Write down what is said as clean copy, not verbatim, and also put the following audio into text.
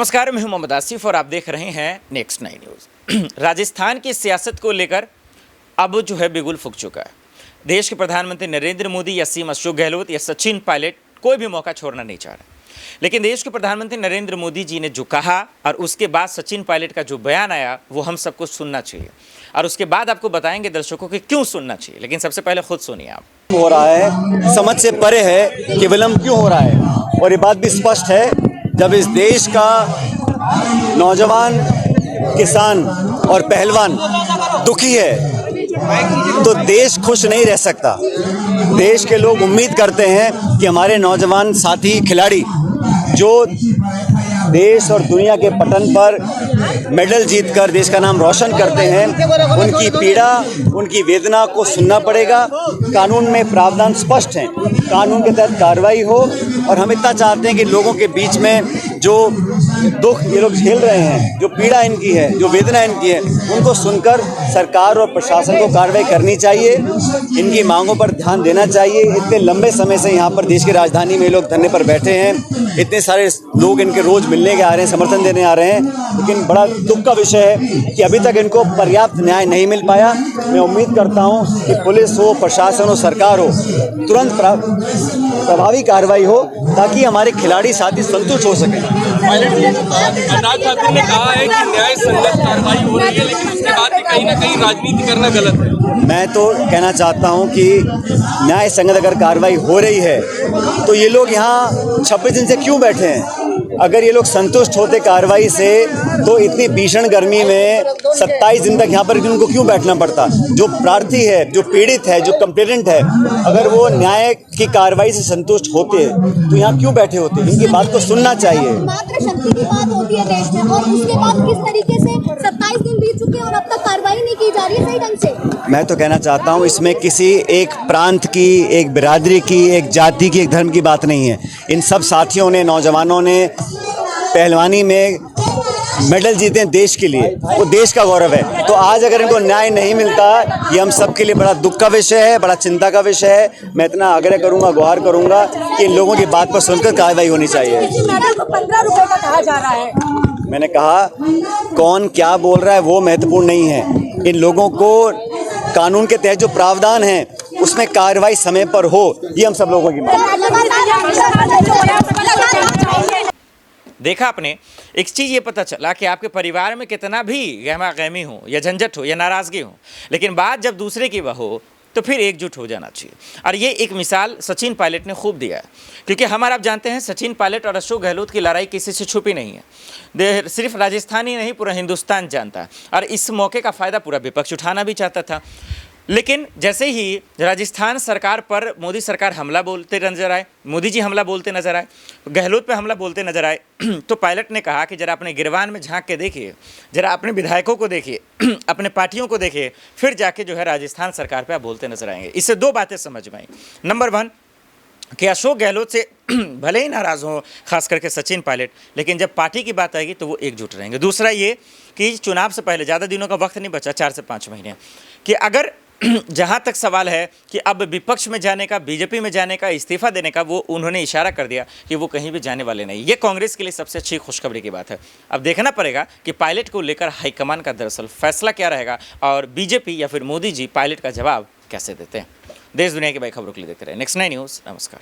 नमस्कार, मैं हूं मोहम्मद आसिफ और आप देख रहे हैं नेक्स्ट 9 न्यूज़। राजस्थान की सियासत को लेकर अब जो है बिगुल फूंक चुका है। देश के प्रधानमंत्री नरेंद्र मोदी या सीएम अशोक गहलोत या सचिन पायलट कोई भी मौका छोड़ना नहीं चाह रहा। लेकिन देश के प्रधानमंत्री नरेंद्र मोदी जी ने जो कहा और उसके बाद सचिन पायलट का जो बयान आया वो हम सबको सुनना चाहिए और उसके बाद आपको बताएंगे दर्शकों को क्यों सुनना चाहिए। लेकिन सबसे पहले खुद सुनिए आप। हो रहा है समझ से परे है कि विलंब क्यों हो रहा है, और ये बात भी स्पष्ट है जब इस देश का नौजवान, किसान और पहलवान दुखी है तो देश खुश नहीं रह सकता। देश के लोग उम्मीद करते हैं कि हमारे नौजवान साथी खिलाड़ी जो देश और दुनिया के पटन पर मेडल जीतकर देश का नाम रोशन करते हैं, उनकी पीड़ा, उनकी वेदना को सुनना पड़ेगा। कानून में प्रावधान स्पष्ट हैं, कानून के तहत कार्रवाई हो। और हम इतना चाहते हैं कि लोगों के बीच में जो दुख ये लोग झेल रहे हैं, जो पीड़ा इनकी है, जो वेदना इनकी है, उनको सुनकर सरकार और प्रशासन को कार्रवाई करनी चाहिए। इनकी मांगों पर ध्यान देना चाहिए। इतने लंबे समय से यहाँ पर देश की राजधानी में लोग धरने पर बैठे हैं, इतने सारे लोग इनके रोज मिलने के आ रहे हैं, समर्थन देने आ रहे हैं, लेकिन बड़ा दुख का विषय है कि अभी तक इनको पर्याप्त न्याय नहीं मिल पाया। मैं उम्मीद करता हूँ कि पुलिस हो, प्रशासन हो, सरकार हो, तुरंत प्रभावी कार्रवाई हो ताकि हमारे खिलाड़ी साथी संतुष्ट हो सकें। अनुराग ठाकुर ने कहा है कि न्याय संगत कार्रवाई हो रही है, लेकिन उसके बाद भी कहीं ना कहीं राजनीति करना गलत है। मैं तो कहना चाहता हूं कि न्याय संगत अगर कार्रवाई हो रही है तो ये लोग यहाँ 26 दिन से क्यों बैठे हैं? अगर ये लोग संतुष्ट होते कार्रवाई से तो इतनी भीषण गर्मी में 27 दिन तक यहाँ पर उनको क्यों बैठना पड़ता? जो प्रार्थी है, जो पीड़ित है, जो कंप्लेनेंट है, अगर वो न्याय की कार्रवाई से संतुष्ट होते तो यहाँ क्यों बैठे होते? इनकी बात को सुनना चाहिए। मात्र शक्ति की बात होती है देश में, और उसके बाद किस तरीके से 27 दिन बीत चुके हैं और अब तक कार्रवाई नहीं की जा रही है सही ढंग से। मैं तो कहना चाहता हूँ इसमें किसी एक प्रांत की, एक बिरादरी की, एक जाति की, एक धर्म की बात नहीं है। इन सब साथियों ने, नौजवानों ने पहलवानी में मेडल जीते हैं देश के लिए, वो देश का गौरव है। तो आज अगर इनको न्याय नहीं मिलता, ये हम सब के लिए बड़ा दुख का विषय है, बड़ा चिंता का विषय है। मैं इतना आग्रह करूंगा, गुहार करूंगा कि इन लोगों की बात पर सुनकर कार्रवाई होनी चाहिए। 15 रुपए का कहा जा रहा है। मैंने कहा कौन क्या बोल रहा है वो महत्वपूर्ण नहीं है। इन लोगों को कानून के तहत जो प्रावधान है उसमें कार्रवाई समय पर हो, ये हम सब लोगों की मांग है। देखा आपने, एक चीज़ ये पता चला कि आपके परिवार में कितना भी गहमा गहमी हो या झंझट हो या नाराज़गी हो, लेकिन बात जब दूसरे की हो तो फिर एकजुट हो जाना चाहिए। और ये एक मिसाल सचिन पायलट ने खूब दिया है, क्योंकि हमारा आप जानते हैं सचिन पायलट और अशोक गहलोत की लड़ाई किसी से छुपी नहीं है। सिर्फ राजस्थान ही नहीं, पूरा हिंदुस्तान जानता है और इस मौके का फ़ायदा पूरा विपक्ष उठाना भी चाहता था। लेकिन जैसे ही राजस्थान सरकार पर मोदी सरकार हमला बोलते नजर आए, मोदी जी हमला बोलते नजर आए, गहलोत पे हमला बोलते नजर आए, तो पायलट ने कहा कि जरा अपने गिरवान में झांक के देखिए, जरा अपने विधायकों को देखिए, अपने पार्टियों को देखिए, फिर जाके जो है राजस्थान सरकार पे आप बोलते नजर आएंगे। इससे दो बातें समझ में आई। नंबर 1 कि अशोक गहलोत से भले ही नाराज़ हों, खास करके सचिन पायलट, लेकिन जब पार्टी की बात आएगी तो वो एकजुट रहेंगे। दूसरा ये कि चुनाव से पहले ज़्यादा दिनों का वक्त नहीं बचा, 4 से 5 महीने, कि अगर जहाँ तक सवाल है कि अब विपक्ष में जाने का, बीजेपी में जाने का, इस्तीफा देने का, वो उन्होंने इशारा कर दिया कि वो कहीं भी जाने वाले नहीं। ये कांग्रेस के लिए सबसे अच्छी खुशखबरी की बात है। अब देखना पड़ेगा कि पायलट को लेकर हाईकमान का दरअसल फैसला क्या रहेगा और बीजेपी या फिर मोदी जी पायलट का जवाब कैसे देते हैं। देश दुनिया की बड़ी खबरों के लिए देखते रहे नेक्स्ट 9 न्यूज़। नमस्कार।